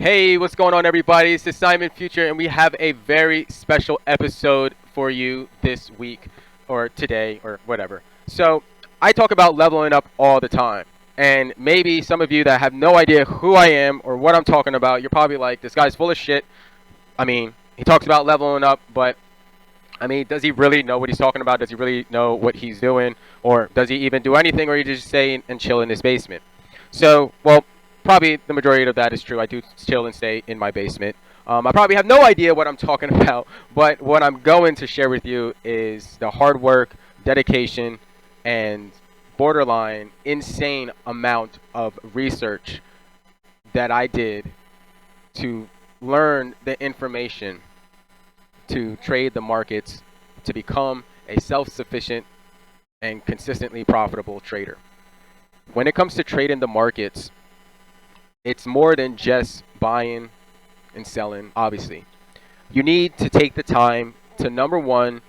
Hey, what's going on, everybody? This is Simon Future, and we have a very special episode for you this week, or today, or whatever. So, I talk about leveling up all the time, and maybe some of you that have no idea who I am or what I'm talking about, you're probably like, this guy's full of shit. I mean, he talks about leveling up, but I mean, does he really know what he's talking about? Does he really know what he's doing? Or does he even do anything, or he just stay and chill in his basement? So, well, probably the majority of that is true. I do chill and stay in my basement. I probably have no idea what I'm talking about, but what I'm going to share with you is the hard work, dedication, and borderline insane amount of research that I did to learn the information to trade the markets to become a self-sufficient and consistently profitable trader. When it comes to trading the markets, it's more than just buying and selling, obviously. You need to take the time to, number one,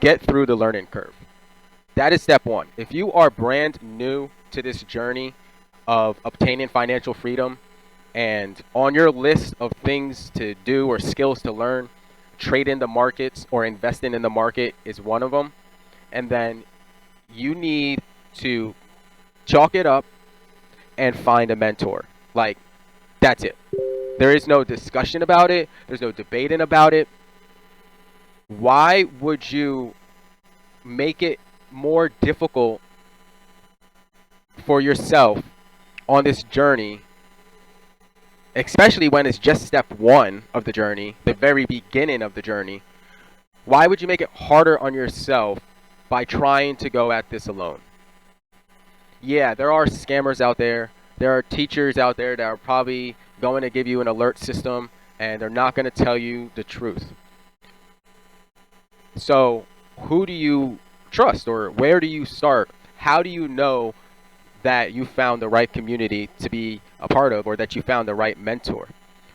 get through the learning curve. That is step one. If you are brand new to this journey of obtaining financial freedom, and on your list of things to do or skills to learn, trade in the markets or investing in the market is one of them. And then you need to chalk it up and find a mentor. Like, that's it. There is no discussion about it. There's no debating about it. Why would you make it more difficult for yourself on this journey, especially when it's just step one of the journey, the very beginning of the journey? Why would you make it harder on yourself by trying to go at this alone? Yeah, there are scammers out there. There are teachers out there that are probably going to give you an alert system, and they're not going to tell you the truth. So, who do you trust, or where do you start? How do you know that you found the right community to be a part of, or that you found the right mentor?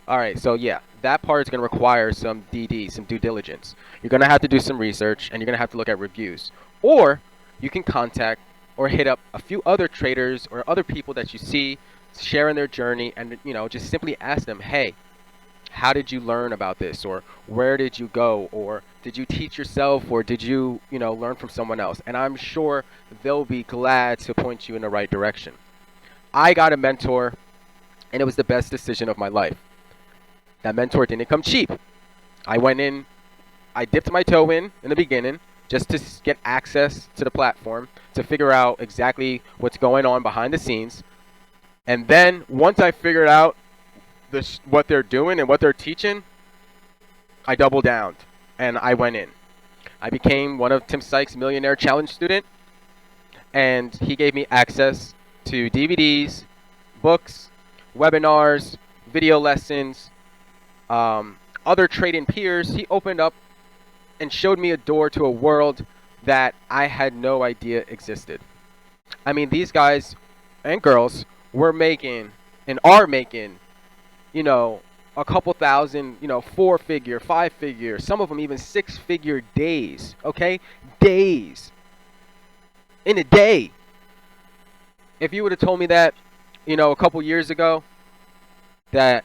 All right, so yeah, that part is going to require some DD, some due diligence. You're going to have to do some research, and you're going to have to look at reviews. Or you can contact or hit up a few other traders or other people that you see sharing their journey, and just simply ask them, hey, how did you learn about this, or where did you go, or did you teach yourself, or did you learn from someone else? And I'm sure they'll be glad to point you in the right direction. I got a mentor, and it was the best decision of my life. That mentor didn't come cheap. I went in, I dipped my toe in the beginning, just to get access to the platform, to figure out exactly what's going on behind the scenes. And then once I figured out what they're doing and what they're teaching, I doubled down and I went in. I became one of Tim Sykes' Millionaire Challenge student, and he gave me access to DVDs, books, webinars, video lessons, other trading peers. He opened up and showed me a door to a world that I had no idea existed. I mean, these guys and girls were making and are making, a couple thousand, 4-figure, 5-figure, some of them even 6-figure days, okay? Days. In a day. If you would have told me that, a couple years ago, that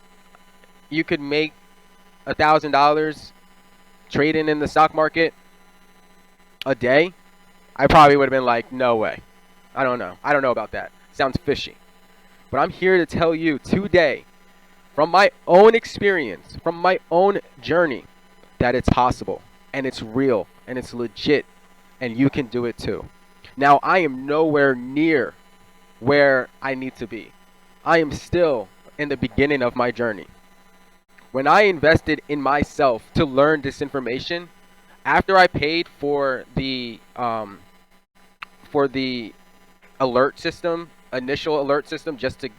you could make $1,000 trading in the stock market a day, I probably would have been like, no way. I don't know about that. Sounds fishy. But I'm here to tell you today, from my own experience, from my own journey, that it's possible, and it's real, and it's legit, and you can do it too. Now, I am nowhere near where I need to be. I am still in the beginning of my journey. When I invested in myself to learn this information, after I paid for the alert system, initial alert system, just to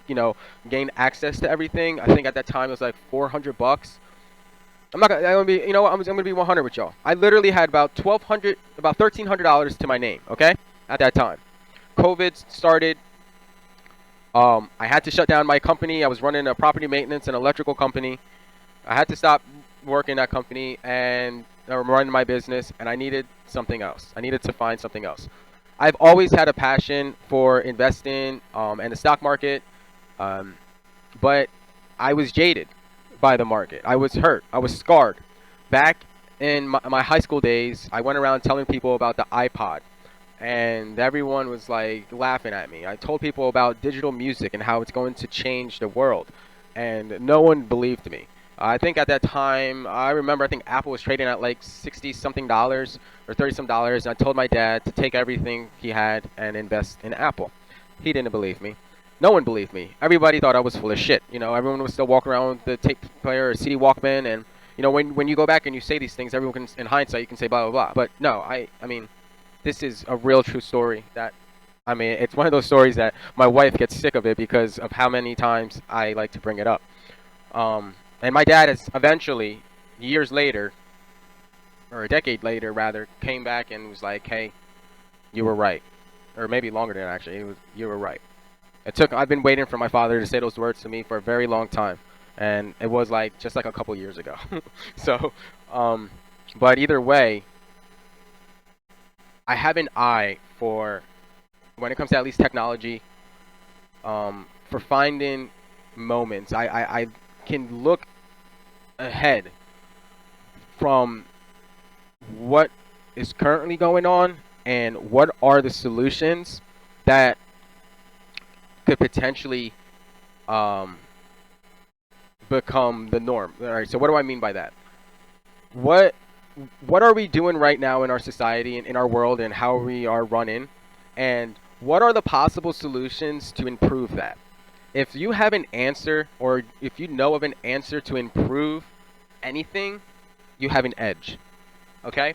gain access to everything, I think at that time it was like $400. I'm gonna be, I'm gonna be 100 with y'all. I literally had about $1,300 to my name. Okay, at that time, COVID started. I had to shut down my company. I was running a property maintenance and electrical company. I had to stop working that company and running my business, and I needed something else. I needed to find something else. I've always had a passion for investing in the stock market, but I was jaded by the market. I was hurt. I was scarred. Back in my high school days, I went around telling people about the iPod, and everyone was like laughing at me. I told people about digital music and how it's going to change the world, and no one believed me. I think at that time, I remember, I think Apple was trading at like 60 something dollars or 30 some dollars, and I told my dad to take everything he had and invest in Apple. He didn't believe me. No one believed me. Everybody thought I was full of shit. You know, everyone was still walking around with the tape player or CD Walkman, and you know, when you go back and you say these things, everyone can, in hindsight, you can say blah blah blah. But no, I mean, this is a real true story that, I mean, it's one of those stories that my wife gets sick of it because of how many times I like to bring it up. And my dad has eventually, years later, or a decade later rather, came back and was like, "Hey, you were right," or maybe longer than that, actually. It was, "You were right." I've been waiting for my father to say those words to me for a very long time, and it was like just like a couple years ago. So, but either way, I have an eye for, when it comes to at least technology, for finding moments. I can look ahead from what is currently going on and what are the solutions that could potentially um, become the norm. All right. So what do I mean by that? What what are we doing right now in our society and in our world and how we are running, and what are the possible solutions to improve that? If you have an answer, or if you know of an answer to improve anything, you have an edge. Okay?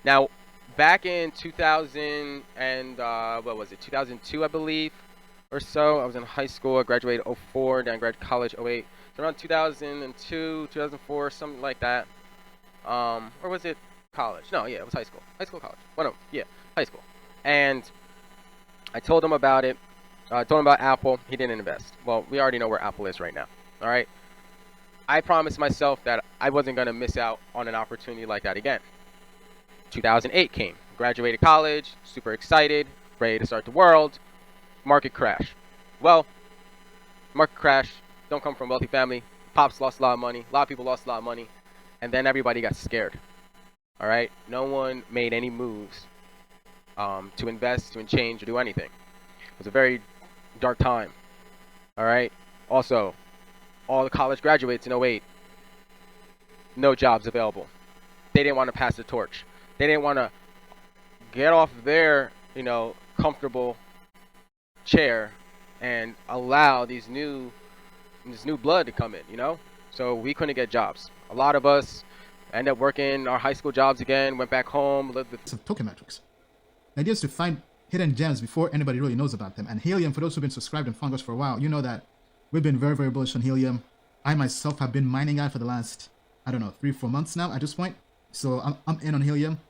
Now, back in 2000 and what was it? 2002, I believe, or so. I was in high school. I graduated '04, then I graduated college '08. So around 2002, 2004, something like that. Or was it college? No, yeah, it was high school. High school, college. Well, no, yeah, high school. And I told him about it. I told him about Apple. He didn't invest. Well, we already know where Apple is right now. All right. I promised myself that I wasn't going to miss out on an opportunity like that again. 2008 came. Graduated college, super excited, ready to start the world. Market crash. Well, market crash, don't come from a wealthy family. Pops lost a lot of money. A lot of people lost a lot of money. And then everybody got scared. All right? No one made any moves to invest, to change, or do anything. It was a very dark time. All right? Also, all the college graduates in '08, no jobs available. They didn't want to pass the torch. They didn't want to get off their, comfortable chair and allow this new blood to come in. So we couldn't get jobs. A lot of us ended up working our high school jobs again, went back home, lived with some token metrics. The idea is to find hidden gems before anybody really knows about them. And Helium, for those who've been subscribed and followed us for a while, you know that we've been very, very bullish on Helium. I myself have been mining it for the last, 3-4 months now at this point. So I'm in on Helium.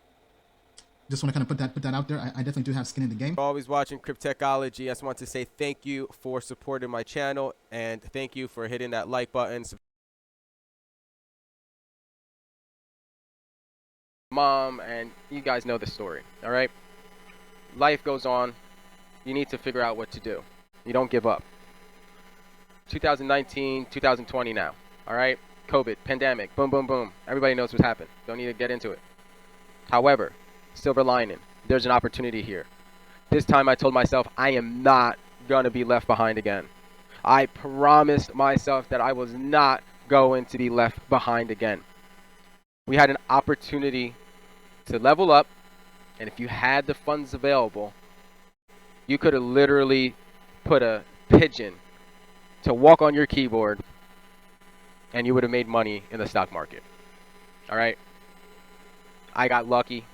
Just want to kind of put that out there. I definitely do have skin in the game. Always watching Cryptechology. I just want to say thank you for supporting my channel, and thank you for hitting that like button. Mom, and you guys know the story. All right, life goes on. You need to figure out what to do. You don't give up. 2019, 2020 now. All right, COVID, pandemic, boom, boom, boom. Everybody knows what happened. Don't need to get into it. However, silver lining, there's an opportunity here. This time I told myself I am not going to be left behind again. I promised myself that I was not going to be left behind again. We had an opportunity to level up, and if you had the funds available, you could have literally put a pigeon to walk on your keyboard, and you would have made money in the stock market. All right? I got lucky,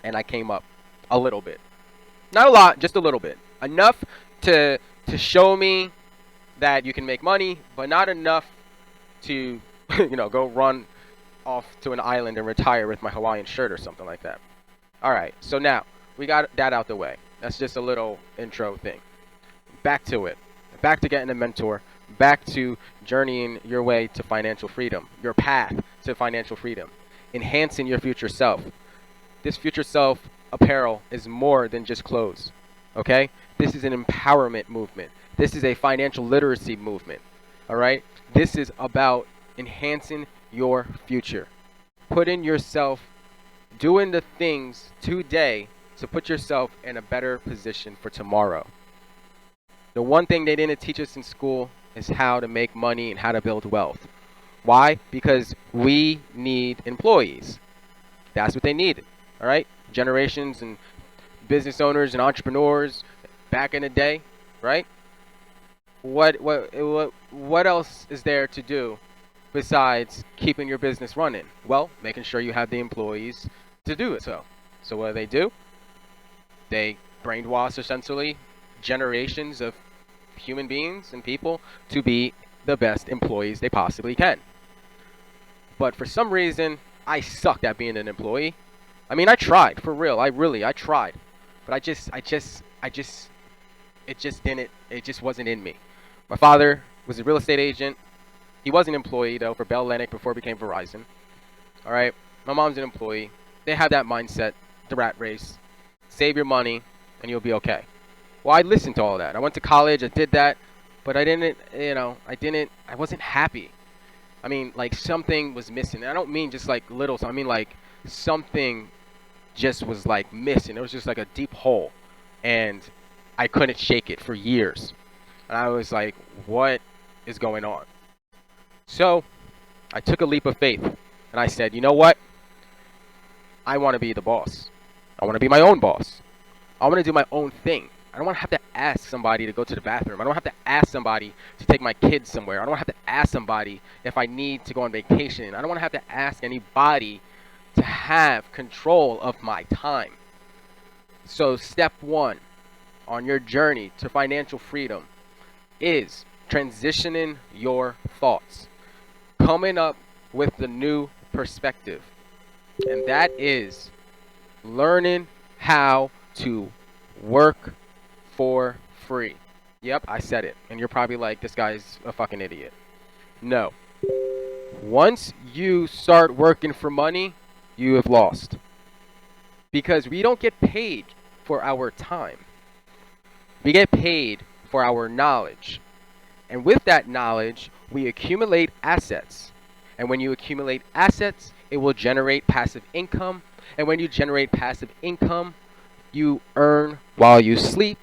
and I came up a little bit. Not a lot, just a little bit. Enough to show me that you can make money, but not enough to, go run off to an island and retire with my Hawaiian shirt or something like that. All right, so now we got that out the way. That's just a little intro thing. Back to it. Back to getting a mentor. Back to journeying your way to financial freedom, your path to financial freedom, enhancing your future self. This FutureSELF apparel is more than just clothes, okay? This is an empowerment movement. This is a financial literacy movement. All right? This is about enhancing your future. Putting yourself, doing the things today to put yourself in a better position for tomorrow. The one thing they didn't teach us in school is how to make money and how to build wealth. Why? Because we need employees. That's what they needed. All right? Generations and business owners and entrepreneurs back in the day, right? What else is there to do besides keeping your business running? Well, making sure you have the employees to do it. So what do? They brainwash essentially generations of human beings and people to be the best employees they possibly can. But for some reason, I sucked at being an employee. I mean, I tried for real. I tried, but it just didn't. It just wasn't in me. My father was a real estate agent. He was an employee though for Bell Atlantic before it became Verizon. All right. My mom's an employee. They have that mindset, the rat race. Save your money, and you'll be okay. Well, I listened to all that. I went to college. I did that, but I didn't. I didn't. I wasn't happy. I mean, like something was missing. And I don't mean just like little. I mean like something just was like missing. It was just like a deep hole, and I couldn't shake it for years. And I was like, what is going on? So I took a leap of faith, and I said, you know what? I want to be the boss. I want to be my own boss. I want to do my own thing. I don't want to have to ask somebody to go to the bathroom. I don't have to ask somebody to take my kids somewhere. I don't have to ask somebody if I need to go on vacation. I don't want to have to ask anybody to have control of my time. So step one on your journey to financial freedom is transitioning your thoughts, coming up with the new perspective. And that is learning how to work for free. Yep, I said it. And you're probably like, this guy's a fucking idiot. No. Once you start working for money, you have lost. Because we don't get paid for our time. We get paid for our knowledge. And with that knowledge, we accumulate assets. And when you accumulate assets, it will generate passive income. And when you generate passive income, you earn while you sleep.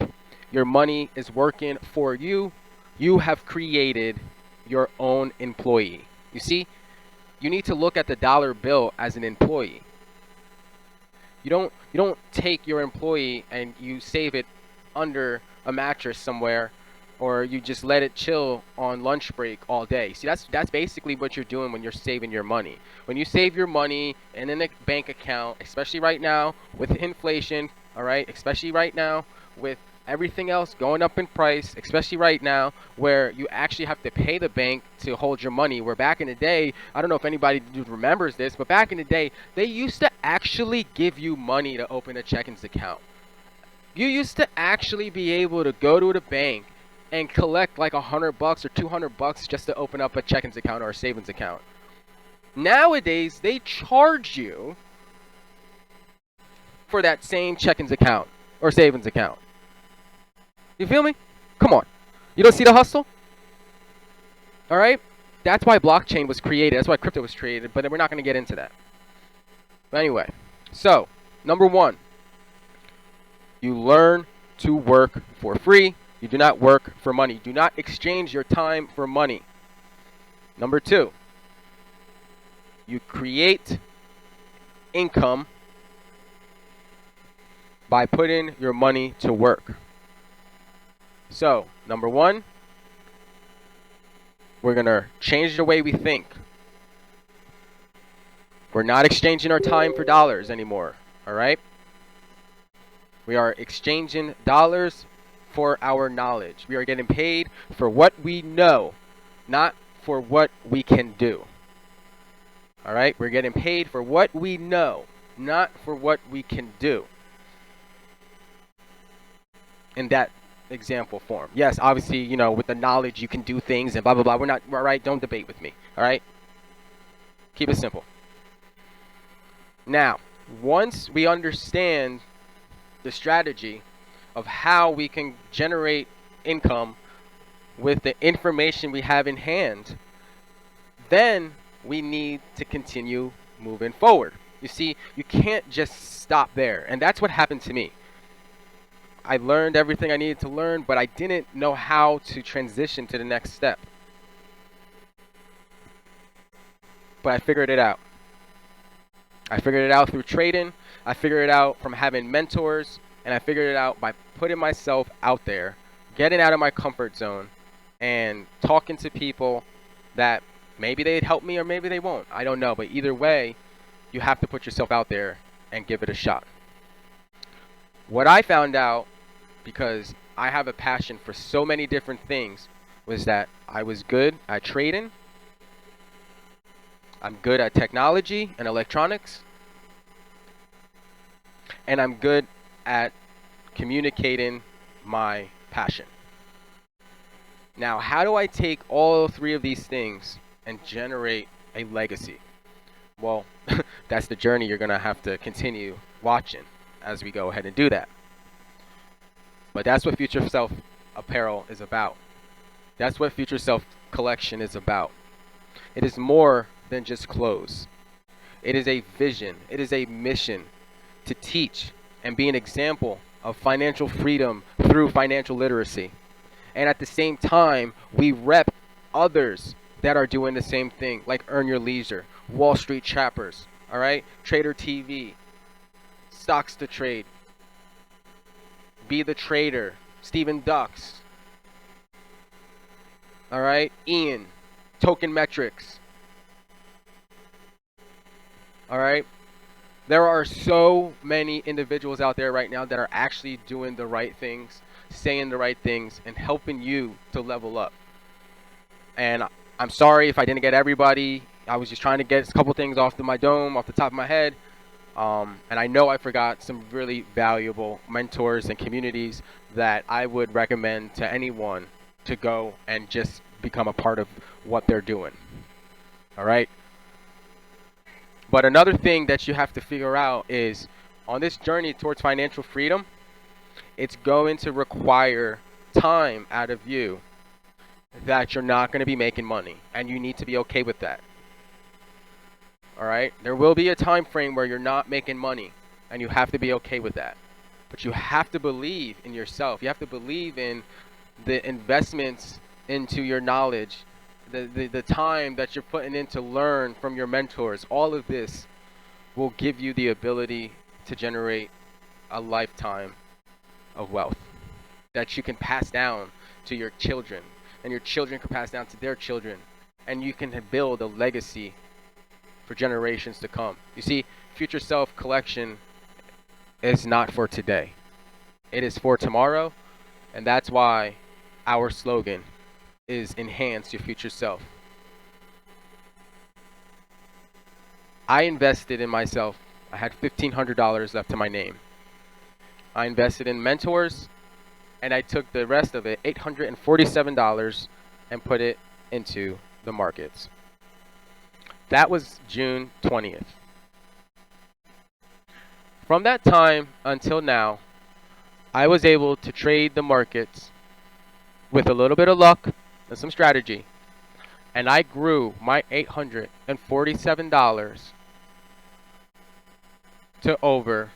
Your money is working for you. You have created your own employee. You see, you need to look at the dollar bill as an employee. You don't take your employee and you save it under a mattress somewhere, or you just let it chill on lunch break all day. See, that's basically what you're doing when you're saving your money. When you save your money in a bank account, especially right now with inflation, all right, especially right now with everything else going up in price, especially right now where you actually have to pay the bank to hold your money. Where back in the day, I don't know if anybody remembers this, but back in the day, they used to actually give you money to open a checking account. You used to actually be able to go to the bank and collect like $100 or $200 just to open up a checking account or a savings account. Nowadays, they charge you for that same checking account or savings account. You feel me? Come on. You don't see the hustle? All right? That's why blockchain was created. That's why crypto was created, but we're not going to get into that. But anyway, so number one, you learn to work for free. You do not work for money. Do not exchange your time for money. Number two, you create income by putting your money to work. So, number one, we're going to change the way we think. We're not exchanging our time for dollars anymore, all right? We are exchanging dollars for our knowledge. We are getting paid for what we know, not for what we can do. All right? We're getting paid for what we know, not for what we can do. In that example form. Yes, obviously, with the knowledge you can do things and blah, blah, blah. We're not, all right? Don't debate with me, all right? Keep it simple. Now, once we understand the strategy of how we can generate income with the information we have in hand, then we need to continue moving forward. You see, you can't just stop there. And that's what happened to me. I learned everything I needed to learn, but I didn't know how to transition to the next step. But I figured it out. I figured it out through trading. I figured it out from having mentors. And I figured it out by putting myself out there, getting out of my comfort zone, and talking to people that maybe they'd help me or maybe they won't. I don't know. But either way, you have to put yourself out there and give it a shot. What I found out, because I have a passion for so many different things, was that I was good at trading. I'm good at technology and electronics. And I'm good at communicating my passion. Now, how do I take all three of these things and generate a legacy? Well, that's the journey you're going to have to continue watching as we go ahead and do that. But that's what FutureSELF Apparel is about. That's what FutureSELF Collection is about. It is more than just clothes. It is a vision. It is a mission to teach and be an example of financial freedom through financial literacy. And at the same time, we rep others that are doing the same thing, like Earn Your Leisure, Wall Street Chappers, all right? Trader TV, Stocks to Trade, Be the Trader, Stephen Ducks, all right? Ian, Token Metrics, all right? There are so many individuals out there right now that are actually doing the right things, saying the right things, and helping you to level up. And I'm sorry if I didn't get everybody. I was just trying to get a couple things off my dome, off the top of my head. And I know I forgot some really valuable mentors and communities that I would recommend to anyone to go and just become a part of what they're doing. All right? But another thing that you have to figure out is on this journey towards financial freedom, it's going to require time out of you that you're not going to be making money, and you need to be okay with that. All right? There will be a time frame where you're not making money, and you have to be okay with that. But you have to believe in yourself. You have to believe in the investments into your knowledge, the time that you're putting in to learn from your mentors. All of this will give you the ability to generate a lifetime of wealth that you can pass down to your children, and your children can pass down to their children, and you can build a legacy for generations to come. You see, FutureSELF Collection is not for today. It is for tomorrow, and that's why our slogan is enhance your future self. I invested in myself. I had $1,500 left to my name. I invested in mentors, and I took the rest of it, $847, and put it into the markets. That was June 20th. From that time until now, I was able to trade the markets with a little bit of luck and some strategy, and I grew my $847 to over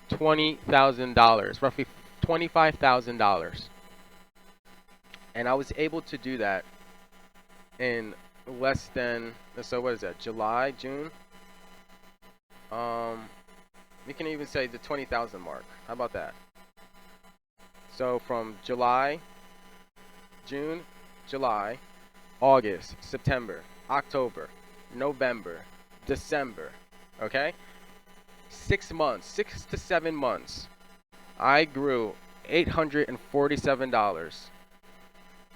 $20,000, roughly $25,000. And I was able to do that in less than, so what is that, July, June? We can even say the 20,000 mark. How about that? So from July, June, July, August, September, October, November, December, okay? 6 months, 6 to 7 months, I grew $847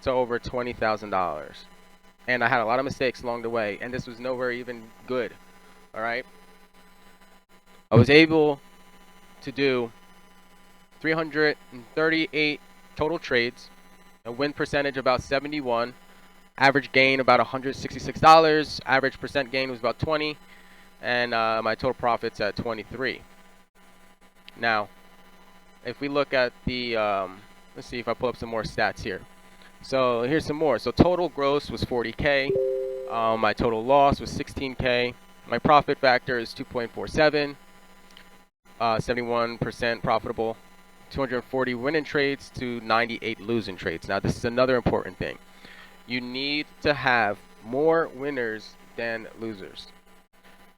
to over $20,000. And I had a lot of mistakes along the way, and this was nowhere even good, all right? I was able to do 338 total trades, a win percentage about 71, average gain about $166, average percent gain was about 20, and my total profits at 23. Now, if we look at the Let's see if I pull up some more stats here. So here's some more. So total gross was 40K. My total loss was 16K. My profit factor is 2.47. 71% profitable. 240 winning trades to 98 losing trades. Now this is another important thing. You need to have more winners than losers.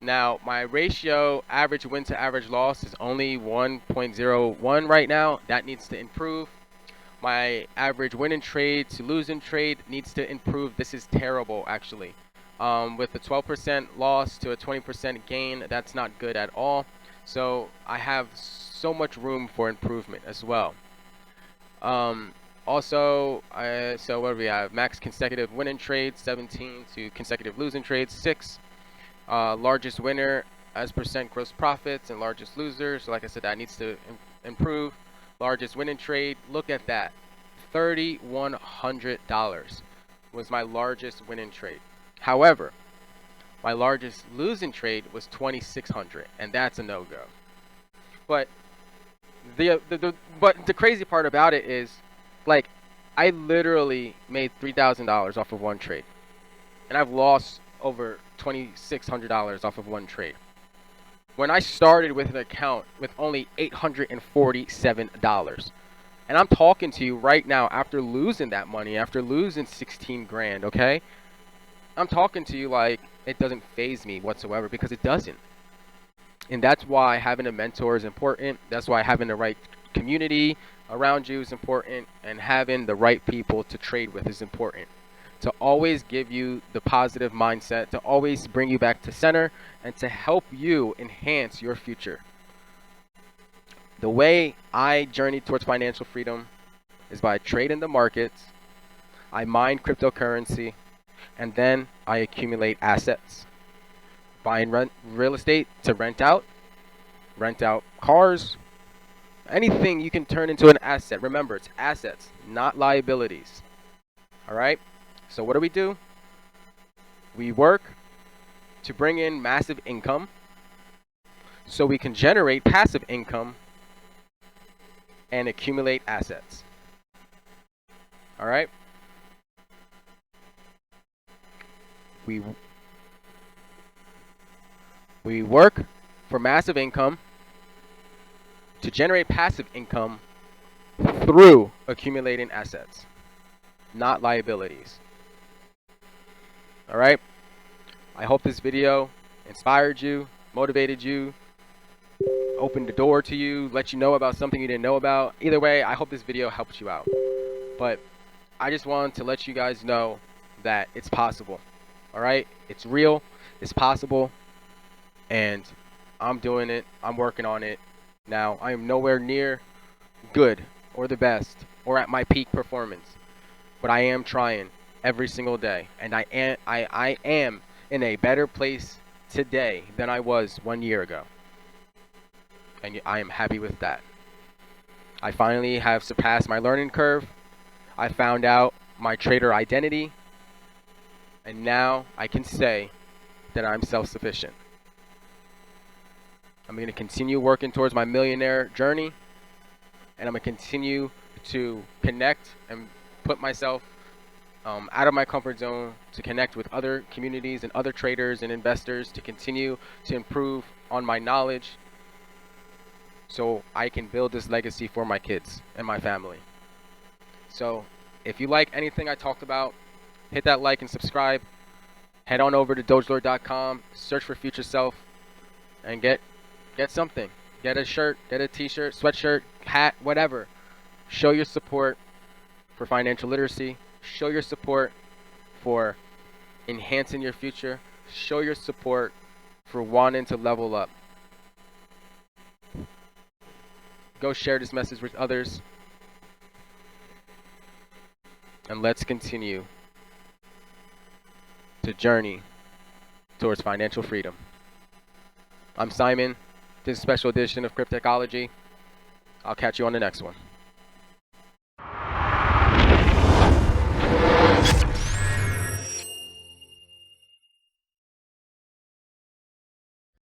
Now my ratio average win to average loss is only 1.01 right now. That needs to improve. My average win in trade to lose in trade needs to improve. This is terrible, actually. With a 12% loss to a 20% gain, that's not good at all. So I have so much room for improvement as well. Also, so what do we have? Max consecutive win in trades, 17 to consecutive losing trades, 6. Largest winner as percent gross profits and largest loser. So like I said, that needs to improve. Largest winning trade, look at that. $3,100 was my largest winning trade. However, my largest losing trade was $2,600, and that's a no-go. But the crazy part about it is, like, I literally made $3,000 off of one trade, and I've lost over $2,600 off of one trade. When I started with an account with only $847, and I'm talking to you right now after losing that money, after losing 16 grand, okay? I'm talking to you like it doesn't faze me whatsoever, because it doesn't. And that's why having a mentor is important. That's why having the right community around you is important, and having the right people to trade with is important. To always give you the positive mindset, to always bring you back to center, and to help you enhance your future. The way I journeyed towards financial freedom is by trading the markets, I mine cryptocurrency, and then I accumulate assets. Buying real estate to rent out cars, anything you can turn into an asset. Remember, it's assets, not liabilities. All right? So what do? We work to bring in massive income so we can generate passive income and accumulate assets. All right? We work for massive income to generate passive income through accumulating assets, not liabilities. All right? I hope this video inspired you, motivated you, opened the door to you, let you know about something you didn't know about. Either way, I hope this video helps you out. But I just wanted to let you guys know that it's possible. All right? It's real. It's possible. And I'm doing it. I'm working on it. Now, I am nowhere near good or the best or at my peak performance. But I am trying every single day, and I am in a better place today than I was 1 year ago, and I am happy with that. I finally have surpassed my learning curve. I found out my trader identity, and now I can say that I'm self-sufficient. I'm going to continue working towards my millionaire journey, and I'm going to continue to connect and put myself out of my comfort zone, to connect with other communities and other traders and investors, to continue to improve on my knowledge so I can build this legacy for my kids and my family. So if you like anything I talked about, hit that like and subscribe. Head on over to dogelord.com, search for Future Self, and get something. Get a shirt, get a t-shirt, sweatshirt, hat, whatever. Show your support for financial literacy. Show your support for enhancing your future. Show your support for wanting to level up. Go share this message with others. And let's continue to journey towards financial freedom. I'm Simon. This is a special edition of Cryptechology. I'll catch you on the next one.